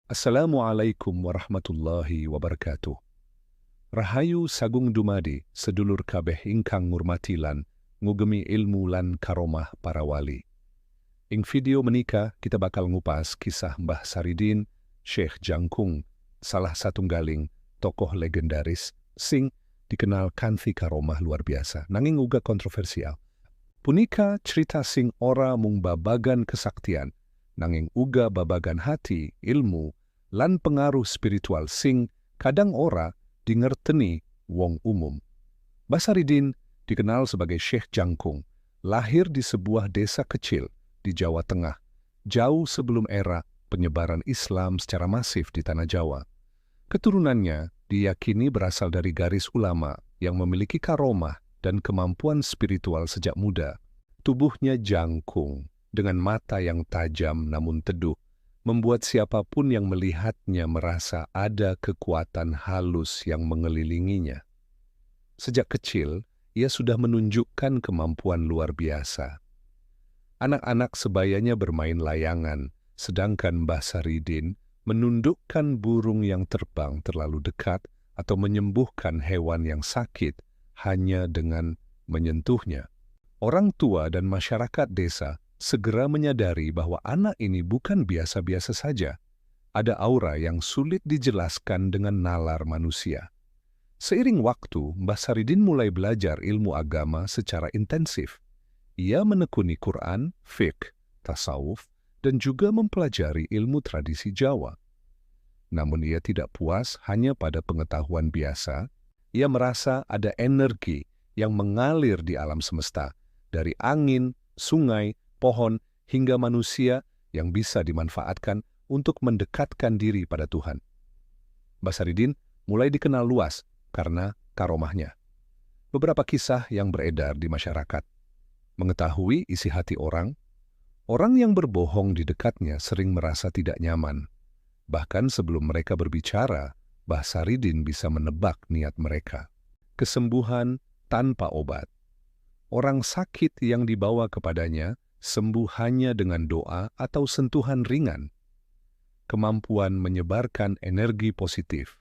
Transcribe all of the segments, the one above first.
Assalamualaikum warahmatullahi wabarakatuh. Rahayu sagung dumadi, sedulur kabeh ingkang ngurmatilan, ngugemi ilmu lan karomah para wali. Ing video menika kita bakal ngupas kisah Mbah Saridin, Syekh Jangkung, salah satunggaling tokoh legendaris sing dikenal kanthi karomah luar biasa, nanging uga kontroversial. Punika cerita sing ora mung babagan kesaktian, nanging uga babagan hati, ilmu, lan pengaruh spiritual sing kadang ora dingerteni wong umum. Mbah Saridin dikenal sebagai Syekh Jangkung, lahir di sebuah desa kecil di Jawa Tengah, jauh sebelum era penyebaran Islam secara masif di Tanah Jawa. Keturunannya diyakini berasal dari garis ulama yang memiliki karomah dan kemampuan spiritual sejak muda. Tubuhnya jangkung, dengan mata yang tajam namun teduh, membuat siapapun yang melihatnya merasa ada kekuatan halus yang mengelilinginya. Sejak kecil, ia sudah menunjukkan kemampuan luar biasa. Anak-anak sebayanya bermain layangan, sedangkan Mbah Saridin menundukkan burung yang terbang terlalu dekat atau menyembuhkan hewan yang sakit hanya dengan menyentuhnya. Orang tua dan masyarakat desa segera menyadari bahwa anak ini bukan biasa-biasa saja. Ada aura yang sulit dijelaskan dengan nalar manusia. Seiring waktu, Mbah Saridin mulai belajar ilmu agama secara intensif. Ia menekuni Quran, fiqh, tasawuf, dan juga mempelajari ilmu tradisi Jawa. Namun ia tidak puas hanya pada pengetahuan biasa. Ia merasa ada energi yang mengalir di alam semesta, dari angin, sungai, pohon, hingga manusia yang bisa dimanfaatkan untuk mendekatkan diri pada Tuhan. Mbah Saridin mulai dikenal luas karena karomahnya. Beberapa kisah yang beredar di masyarakat. Mengetahui isi hati orang yang berbohong di dekatnya sering merasa tidak nyaman. Bahkan sebelum mereka berbicara, Mbah Saridin bisa menebak niat mereka. Kesembuhan tanpa obat. Orang sakit yang dibawa kepadanya sembuh hanya dengan doa atau sentuhan ringan. Kemampuan menyebarkan energi positif.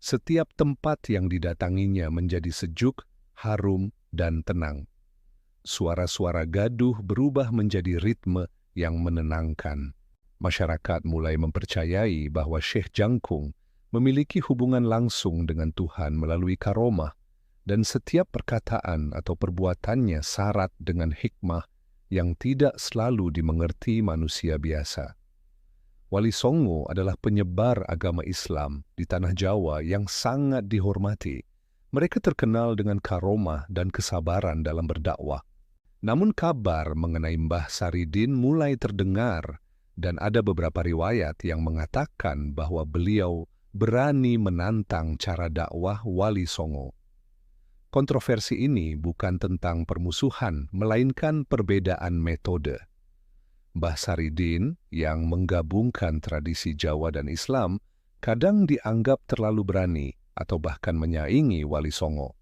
Setiap tempat yang didatanginya menjadi sejuk, harum, dan tenang. Suara-suara gaduh berubah menjadi ritme yang menenangkan. Masyarakat mulai mempercayai bahwa Syekh Jangkung memiliki hubungan langsung dengan Tuhan melalui karomah, dan setiap perkataan atau perbuatannya syarat dengan hikmah yang tidak selalu dimengerti manusia biasa. Wali Songo adalah penyebar agama Islam di Tanah Jawa yang sangat dihormati. Mereka terkenal dengan karomah dan kesabaran dalam berdakwah. Namun kabar mengenai Mbah Saridin mulai terdengar, dan ada beberapa riwayat yang mengatakan bahwa beliau berani menantang cara dakwah Wali Songo. Kontroversi ini bukan tentang permusuhan, melainkan perbedaan metode. Mbah Saridin yang menggabungkan tradisi Jawa dan Islam kadang dianggap terlalu berani atau bahkan menyaingi Wali Songo.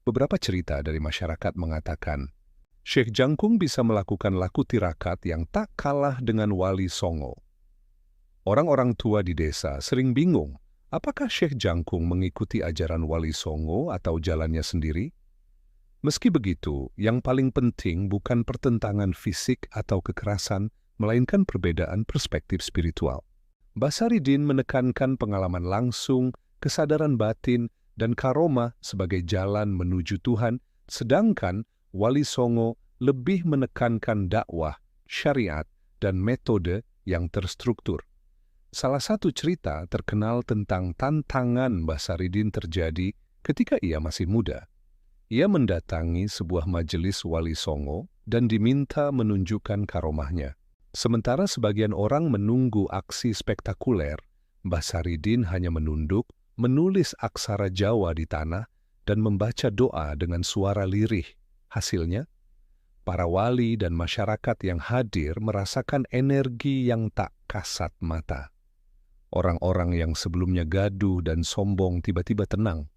Beberapa cerita dari masyarakat mengatakan, Syekh Jangkung bisa melakukan laku tirakat yang tak kalah dengan Wali Songo. Orang-orang tua di desa sering bingung, apakah Syekh Jangkung mengikuti ajaran Wali Songo atau jalannya sendiri? Meski begitu, yang paling penting bukan pertentangan fisik atau kekerasan, melainkan perbedaan perspektif spiritual. Mbah Saridin menekankan pengalaman langsung, kesadaran batin, dan karomah sebagai jalan menuju Tuhan, sedangkan Wali Songo lebih menekankan dakwah, syariat, dan metode yang terstruktur. Salah satu cerita terkenal tentang tantangan Mbah Saridin terjadi ketika ia masih muda. Ia mendatangi sebuah majelis Wali Songo dan diminta menunjukkan karomahnya. Sementara sebagian orang menunggu aksi spektakuler, Mbah Saridin hanya menunduk, menulis aksara Jawa di tanah, dan membaca doa dengan suara lirih. Hasilnya, para wali dan masyarakat yang hadir merasakan energi yang tak kasat mata. Orang-orang yang sebelumnya gaduh dan sombong tiba-tiba tenang.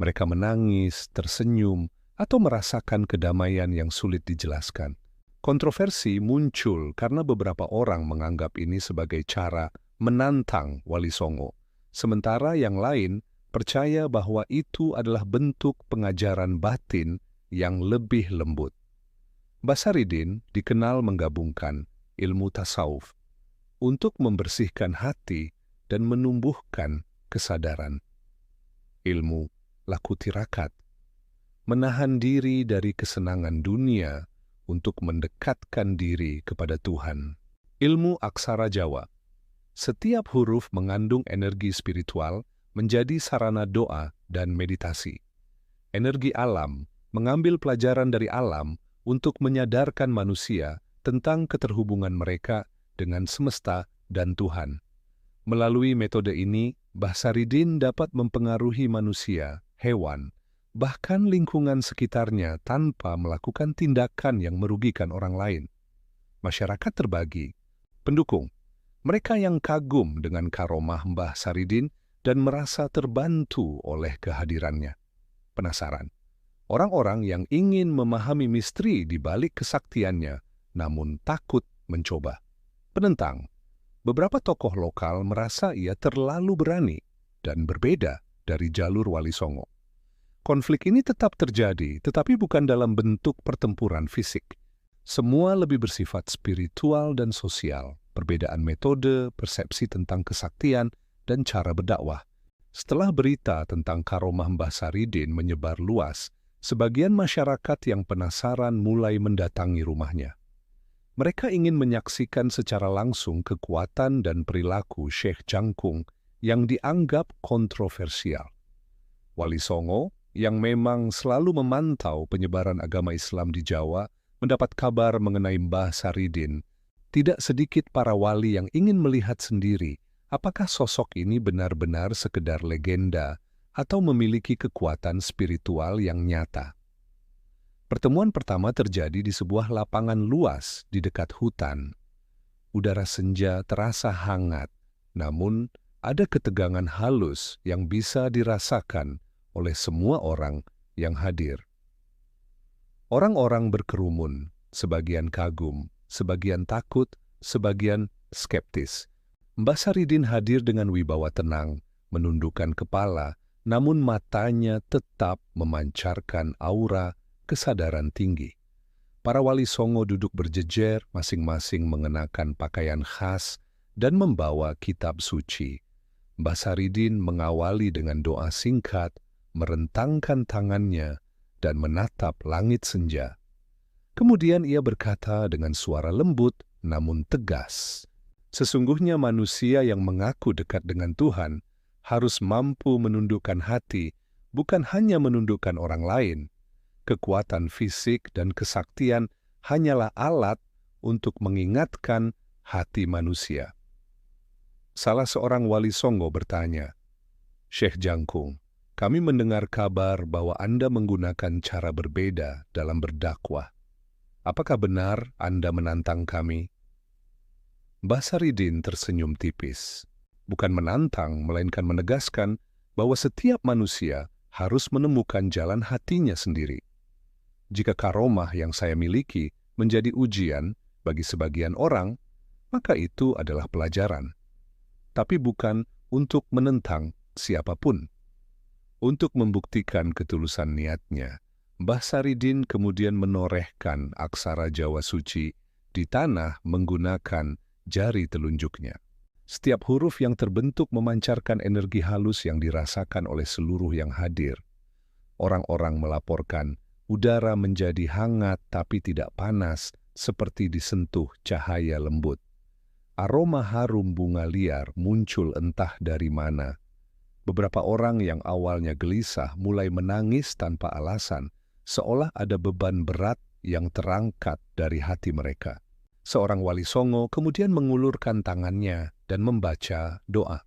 Mereka menangis, tersenyum, atau merasakan kedamaian yang sulit dijelaskan. Kontroversi muncul karena beberapa orang menganggap ini sebagai cara menantang Wali Songo, sementara yang lain percaya bahwa itu adalah bentuk pengajaran batin yang lebih lembut. Mbah Saridin dikenal menggabungkan ilmu tasawuf untuk membersihkan hati dan menumbuhkan kesadaran. Ilmu laku tirakat, menahan diri dari kesenangan dunia untuk mendekatkan diri kepada Tuhan. Ilmu aksara Jawa, setiap huruf mengandung energi spiritual menjadi sarana doa dan meditasi. Energi alam, mengambil pelajaran dari alam untuk menyadarkan manusia tentang keterhubungan mereka dengan semesta dan Tuhan. Melalui metode ini, Mbah Saridin dapat mempengaruhi manusia, hewan, bahkan lingkungan sekitarnya tanpa melakukan tindakan yang merugikan orang lain. Masyarakat terbagi, pendukung, mereka yang kagum dengan karomah Mbah Saridin dan merasa terbantu oleh kehadirannya. Penasaran, orang-orang yang ingin memahami misteri di balik kesaktiannya, namun takut mencoba. Penentang, beberapa tokoh lokal merasa ia terlalu berani dan berbeda dari jalur Wali Songo. Konflik ini tetap terjadi, tetapi bukan dalam bentuk pertempuran fisik. Semua lebih bersifat spiritual dan sosial, perbedaan metode, persepsi tentang kesaktian, dan cara berdakwah. Setelah berita tentang karomah Mbah Saridin menyebar luas, sebagian masyarakat yang penasaran mulai mendatangi rumahnya. Mereka ingin menyaksikan secara langsung kekuatan dan perilaku Syekh Jangkung yang dianggap kontroversial. Wali Songo, yang memang selalu memantau penyebaran agama Islam di Jawa, mendapat kabar mengenai Mbah Saridin. Tidak sedikit para wali yang ingin melihat sendiri apakah sosok ini benar-benar sekedar legenda atau memiliki kekuatan spiritual yang nyata. Pertemuan pertama terjadi di sebuah lapangan luas di dekat hutan. Udara senja terasa hangat, namun ada ketegangan halus yang bisa dirasakan oleh semua orang yang hadir. Orang-orang berkerumun, sebagian kagum, sebagian takut, sebagian skeptis. Mbah Saridin hadir dengan wibawa tenang, menundukkan kepala, namun matanya tetap memancarkan aura kesadaran tinggi. Para wali Songo duduk berjejer, masing-masing mengenakan pakaian khas dan membawa kitab suci. Mbah Saridin mengawali dengan doa singkat, merentangkan tangannya, dan menatap langit senja. Kemudian ia berkata dengan suara lembut namun tegas, "Sesungguhnya manusia yang mengaku dekat dengan Tuhan harus mampu menundukkan hati, bukan hanya menundukkan orang lain. Kekuatan fisik dan kesaktian hanyalah alat untuk mengingatkan hati manusia." Salah seorang wali Songo bertanya, "Syekh Jangkung, kami mendengar kabar bahwa Anda menggunakan cara berbeda dalam berdakwah. Apakah benar Anda menantang kami?" Mbah Saridin tersenyum tipis. Bukan menantang, melainkan menegaskan bahwa setiap manusia harus menemukan jalan hatinya sendiri. Jika karomah yang saya miliki menjadi ujian bagi sebagian orang, maka itu adalah pelajaran. Tapi bukan untuk menentang siapapun. Untuk membuktikan ketulusan niatnya, Mbah Saridin kemudian menorehkan aksara Jawa suci di tanah menggunakan jari telunjuknya. Setiap huruf yang terbentuk memancarkan energi halus yang dirasakan oleh seluruh yang hadir. Orang-orang melaporkan udara menjadi hangat tapi tidak panas seperti disentuh cahaya lembut. Aroma harum bunga liar muncul entah dari mana. Beberapa orang yang awalnya gelisah mulai menangis tanpa alasan, seolah ada beban berat yang terangkat dari hati mereka. Seorang wali Songo kemudian mengulurkan tangannya dan membaca doa.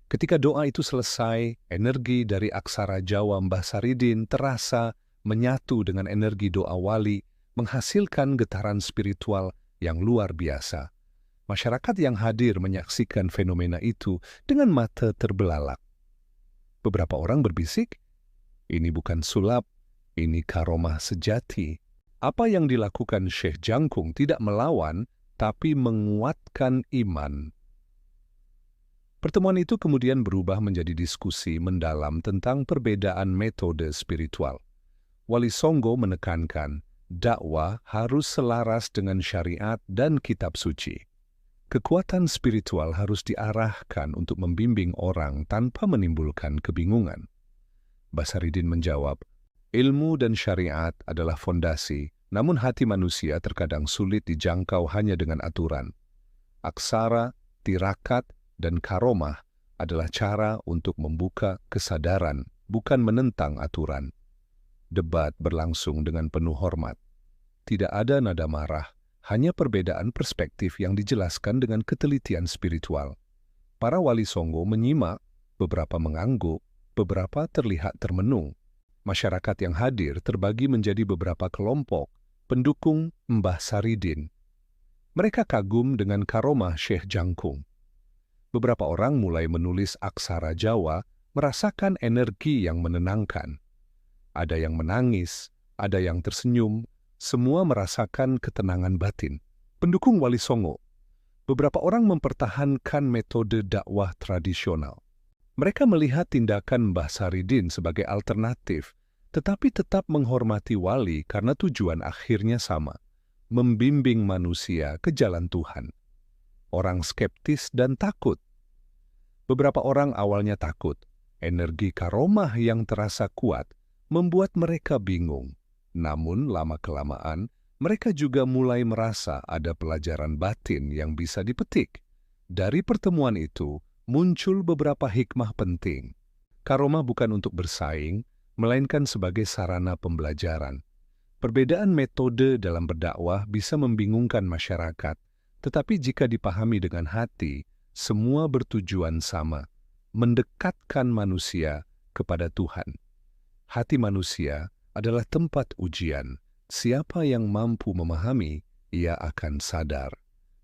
Ketika doa itu selesai, energi dari aksara Jawa Mbah Saridin terasa menyatu dengan energi doa wali, menghasilkan getaran spiritual yang luar biasa. Masyarakat yang hadir menyaksikan fenomena itu dengan mata terbelalak. Beberapa orang berbisik, "Ini bukan sulap, ini karomah sejati." Apa yang dilakukan Syekh Jangkung tidak melawan, tapi menguatkan iman. Pertemuan itu kemudian berubah menjadi diskusi mendalam tentang perbedaan metode spiritual. Wali Songo menekankan dakwah harus selaras dengan syariat dan kitab suci. Kekuatan spiritual harus diarahkan untuk membimbing orang tanpa menimbulkan kebingungan. Basaridin menjawab, ilmu dan syariat adalah fondasi, namun hati manusia terkadang sulit dijangkau hanya dengan aturan. Aksara, tirakat, dan karomah adalah cara untuk membuka kesadaran, bukan menentang aturan. Debat berlangsung dengan penuh hormat. Tidak ada nada marah, hanya perbedaan perspektif yang dijelaskan dengan ketelitian spiritual. Para wali Songo menyimak, beberapa mengangguk, beberapa terlihat termenung. Masyarakat yang hadir terbagi menjadi beberapa kelompok pendukung Mbah Saridin. Mereka kagum dengan karomah Syekh Jangkung. Beberapa orang mulai menulis aksara Jawa, merasakan energi yang menenangkan. Ada yang menangis, ada yang tersenyum, semua merasakan ketenangan batin. Pendukung Wali Songo, beberapa orang mempertahankan metode dakwah tradisional. Mereka melihat tindakan Mbah Saridin sebagai alternatif, tetapi tetap menghormati wali karena tujuan akhirnya sama, membimbing manusia ke jalan Tuhan. Orang skeptis dan takut. Beberapa orang awalnya takut. Energi karomah yang terasa kuat membuat mereka bingung. Namun lama-kelamaan, mereka juga mulai merasa ada pelajaran batin yang bisa dipetik. Dari pertemuan itu, muncul beberapa hikmah penting. Karomah bukan untuk bersaing, melainkan sebagai sarana pembelajaran. Perbedaan metode dalam berdakwah bisa membingungkan masyarakat, tetapi jika dipahami dengan hati, semua bertujuan sama, mendekatkan manusia kepada Tuhan. Hati manusia adalah tempat ujian. Siapa yang mampu memahami, ia akan sadar.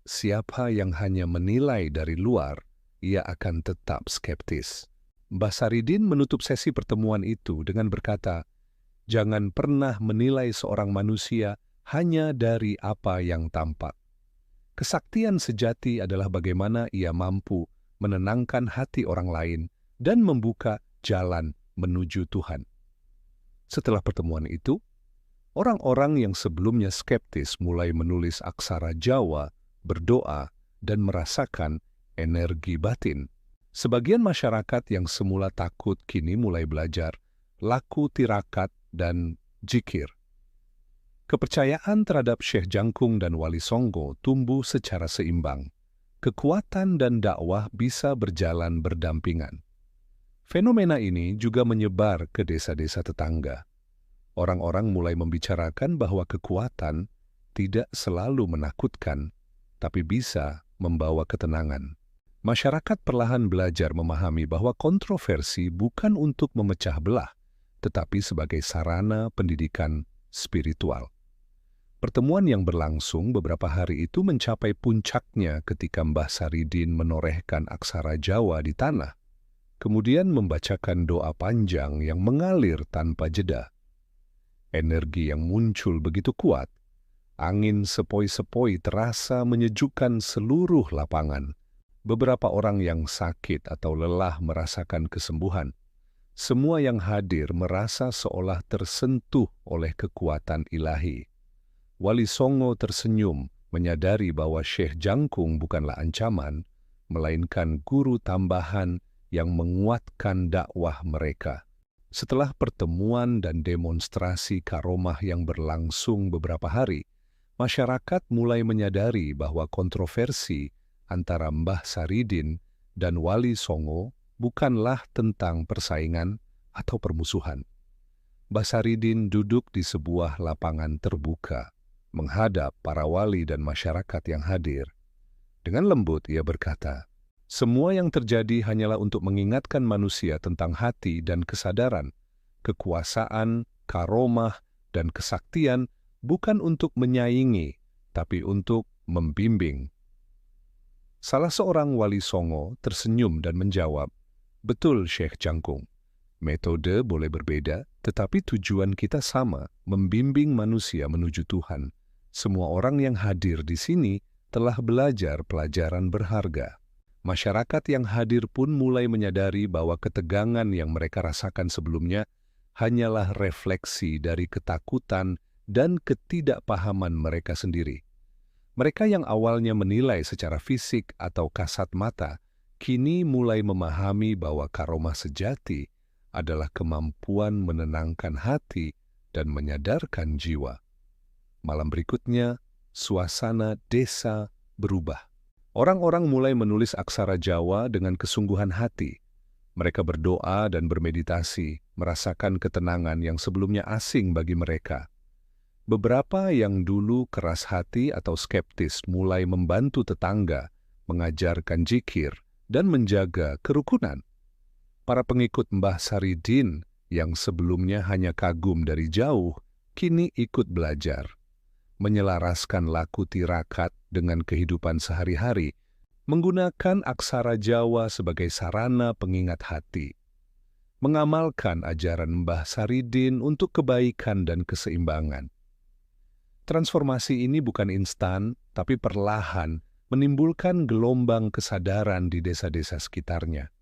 Siapa yang hanya menilai dari luar, ia akan tetap skeptis. Mbah Saridin menutup sesi pertemuan itu dengan berkata, jangan pernah menilai seorang manusia hanya dari apa yang tampak. Kesaktian sejati adalah bagaimana ia mampu menenangkan hati orang lain dan membuka jalan menuju Tuhan. Setelah pertemuan itu, orang-orang yang sebelumnya skeptis mulai menulis aksara Jawa, berdoa, dan merasakan energi batin. Sebagian masyarakat yang semula takut kini mulai belajar laku tirakat dan jikir. Kepercayaan terhadap Syekh Jangkung dan Wali Songo tumbuh secara seimbang. Kekuatan dan dakwah bisa berjalan berdampingan. Fenomena ini juga menyebar ke desa-desa tetangga. Orang-orang mulai membicarakan bahwa kekuatan tidak selalu menakutkan, tapi bisa membawa ketenangan. Masyarakat perlahan belajar memahami bahwa kontroversi bukan untuk memecah belah, tetapi sebagai sarana pendidikan spiritual. Pertemuan yang berlangsung beberapa hari itu mencapai puncaknya ketika Mbah Saridin menorehkan aksara Jawa di tanah, kemudian membacakan doa panjang yang mengalir tanpa jeda. Energi yang muncul begitu kuat, angin sepoi-sepoi terasa menyejukkan seluruh lapangan. Beberapa orang yang sakit atau lelah merasakan kesembuhan. Semua yang hadir merasa seolah tersentuh oleh kekuatan ilahi. Wali Songo tersenyum, menyadari bahwa Syekh Jangkung bukanlah ancaman, melainkan guru tambahan yang menguatkan dakwah mereka. Setelah pertemuan dan demonstrasi karomah yang berlangsung beberapa hari, masyarakat mulai menyadari bahwa kontroversi antara Mbah Saridin dan Wali Songo bukanlah tentang persaingan atau permusuhan. Mbah Saridin duduk di sebuah lapangan terbuka, menghadap para wali dan masyarakat yang hadir. Dengan lembut ia berkata, semua yang terjadi hanyalah untuk mengingatkan manusia tentang hati dan kesadaran. Kekuasaan, karomah, dan kesaktian bukan untuk menyaingi, tapi untuk membimbing. Salah seorang wali Songo tersenyum dan menjawab, betul Syekh Jangkung. Metode boleh berbeda, tetapi tujuan kita sama, membimbing manusia menuju Tuhan. Semua orang yang hadir di sini telah belajar pelajaran berharga. Masyarakat yang hadir pun mulai menyadari bahwa ketegangan yang mereka rasakan sebelumnya hanyalah refleksi dari ketakutan dan ketidakpahaman mereka sendiri. Mereka yang awalnya menilai secara fisik atau kasat mata, kini mulai memahami bahwa karomah sejati adalah kemampuan menenangkan hati dan menyadarkan jiwa. Malam berikutnya, suasana desa berubah. Orang-orang mulai menulis aksara Jawa dengan kesungguhan hati. Mereka berdoa dan bermeditasi, merasakan ketenangan yang sebelumnya asing bagi mereka. Beberapa yang dulu keras hati atau skeptis mulai membantu tetangga, mengajarkan zikir, dan menjaga kerukunan. Para pengikut Mbah Saridin yang sebelumnya hanya kagum dari jauh, kini ikut belajar. Menyelaraskan laku tirakat dengan kehidupan sehari-hari, menggunakan aksara Jawa sebagai sarana pengingat hati, mengamalkan ajaran Mbah Saridin untuk kebaikan dan keseimbangan. Transformasi ini bukan instan, tapi perlahan menimbulkan gelombang kesadaran di desa-desa sekitarnya.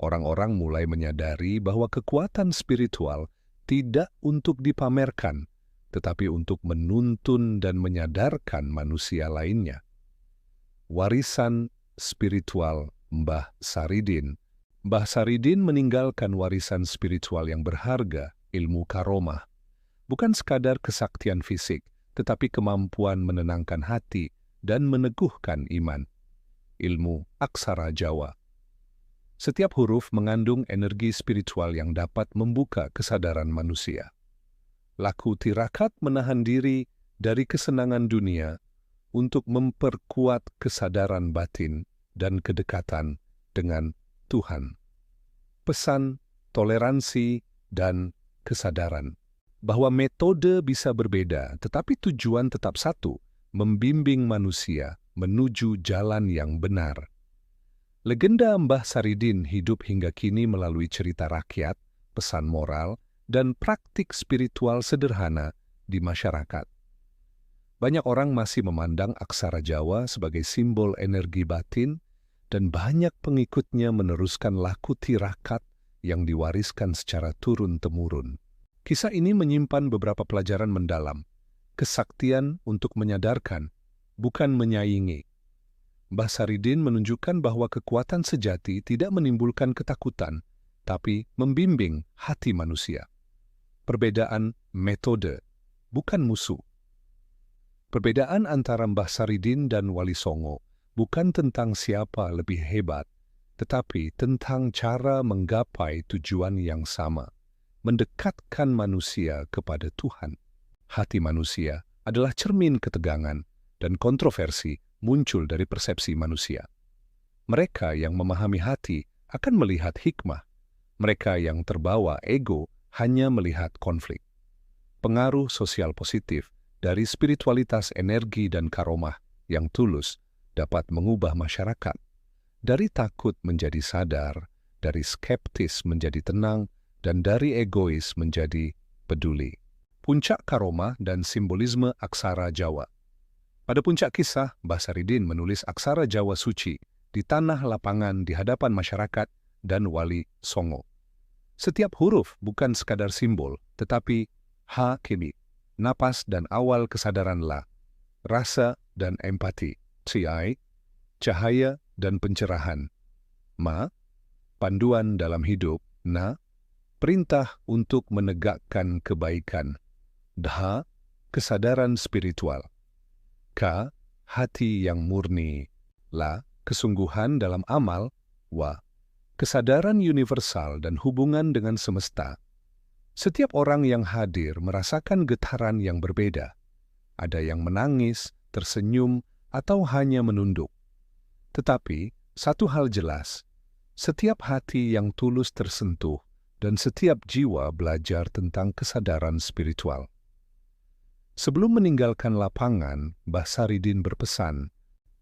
Orang-orang mulai menyadari bahwa kekuatan spiritual tidak untuk dipamerkan, tetapi untuk menuntun dan menyadarkan manusia lainnya. Warisan spiritual Mbah Saridin. Mbah Saridin meninggalkan warisan spiritual yang berharga, ilmu karomah. Bukan sekadar kesaktian fisik, tetapi kemampuan menenangkan hati dan meneguhkan iman. Ilmu aksara Jawa. Setiap huruf mengandung energi spiritual yang dapat membuka kesadaran manusia. Laku tirakat menahan diri dari kesenangan dunia untuk memperkuat kesadaran batin dan kedekatan dengan Tuhan. Pesan, toleransi, dan kesadaran bahwa metode bisa berbeda, tetapi tujuan tetap satu, membimbing manusia menuju jalan yang benar. Legenda Mbah Saridin hidup hingga kini melalui cerita rakyat, pesan moral, dan praktik spiritual sederhana di masyarakat. Banyak orang masih memandang aksara Jawa sebagai simbol energi batin, dan banyak pengikutnya meneruskan laku tirakat yang diwariskan secara turun-temurun. Kisah ini menyimpan beberapa pelajaran mendalam, kesaktian untuk menyadarkan, bukan menyaingi. Mbah Saridin menunjukkan bahwa kekuatan sejati tidak menimbulkan ketakutan, tapi membimbing hati manusia. Perbedaan metode, bukan musuh. Perbedaan antara Mbah Saridin dan Wali Songo bukan tentang siapa lebih hebat, tetapi tentang cara menggapai tujuan yang sama, mendekatkan manusia kepada Tuhan. Hati manusia adalah cermin ketegangan, dan kontroversi muncul dari persepsi manusia. Mereka yang memahami hati akan melihat hikmah. Mereka yang terbawa ego hanya melihat konflik. Pengaruh sosial positif dari spiritualitas energi dan karomah yang tulus dapat mengubah masyarakat. Dari takut menjadi sadar, dari skeptis menjadi tenang, dan dari egois menjadi peduli. Puncak karomah dan simbolisme aksara Jawa. Pada puncak kisah, Mbah Saridin menulis aksara Jawa suci di tanah lapangan di hadapan masyarakat dan Wali Songo. Setiap huruf bukan sekadar simbol, tetapi ha-kini, napas dan awal kesadaran la, rasa dan empati, ci, cahaya dan pencerahan, ma, panduan dalam hidup, na, perintah untuk menegakkan kebaikan, dha, kesadaran spiritual, ka, hati yang murni, la, kesungguhan dalam amal, wa, kesadaran universal dan hubungan dengan semesta. Setiap orang yang hadir merasakan getaran yang berbeda. Ada yang menangis, tersenyum, atau hanya menunduk. Tetapi, satu hal jelas, setiap hati yang tulus tersentuh dan setiap jiwa belajar tentang kesadaran spiritual. Sebelum meninggalkan lapangan, Mbah Saridin berpesan,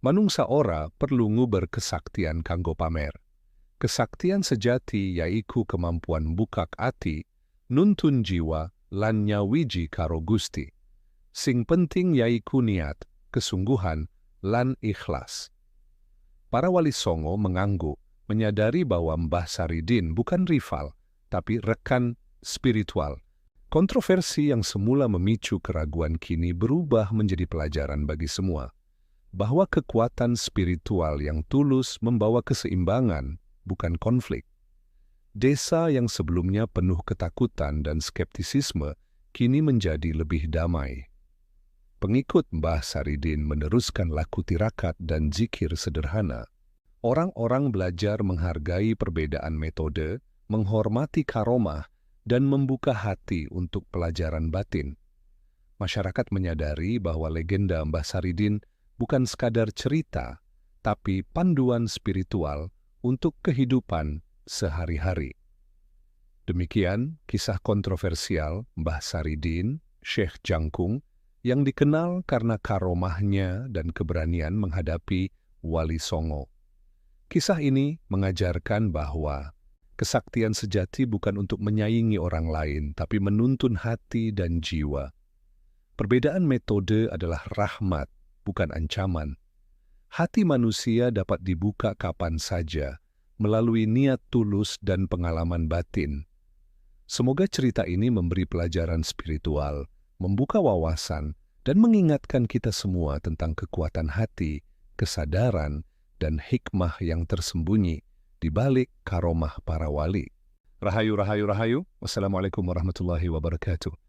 manungsa ora perlu nguber kesaktian kanggo pamer. Kesaktian sejati yaiku kemampuan bukak ati, nuntun jiwa, lan nyawiji karo Gusti. Sing penting yaiku niat, kesungguhan, lan ikhlas. Para wali songo mengangguk, menyadari bahwa Mbah Saridin bukan rival, tapi rekan spiritual. Kontroversi yang semula memicu keraguan kini berubah menjadi pelajaran bagi semua, bahwa kekuatan spiritual yang tulus membawa keseimbangan, bukan konflik. Desa yang sebelumnya penuh ketakutan dan skeptisisme kini menjadi lebih damai. Pengikut Mbah Saridin meneruskan laku tirakat dan zikir sederhana. Orang-orang belajar menghargai perbedaan metode, menghormati karomah, dan membuka hati untuk pelajaran batin. Masyarakat menyadari bahwa legenda Mbah Saridin bukan sekadar cerita, tapi panduan spiritual untuk kehidupan sehari-hari. Demikian kisah kontroversial Mbah Saridin, Syekh Jangkung, yang dikenal karena karomahnya dan keberanian menghadapi wali songo. Kisah ini mengajarkan bahwa kesaktian sejati bukan untuk menyaingi orang lain, tapi menuntun hati dan jiwa. Perbedaan metode adalah rahmat, bukan ancaman. Hati manusia dapat dibuka kapan saja, melalui niat tulus dan pengalaman batin. Semoga cerita ini memberi pelajaran spiritual, membuka wawasan, dan mengingatkan kita semua tentang kekuatan hati, kesadaran, dan hikmah yang tersembunyi di balik karomah para wali. Rahayu, rahayu, rahayu. Wassalamualaikum warahmatullahi wabarakatuh.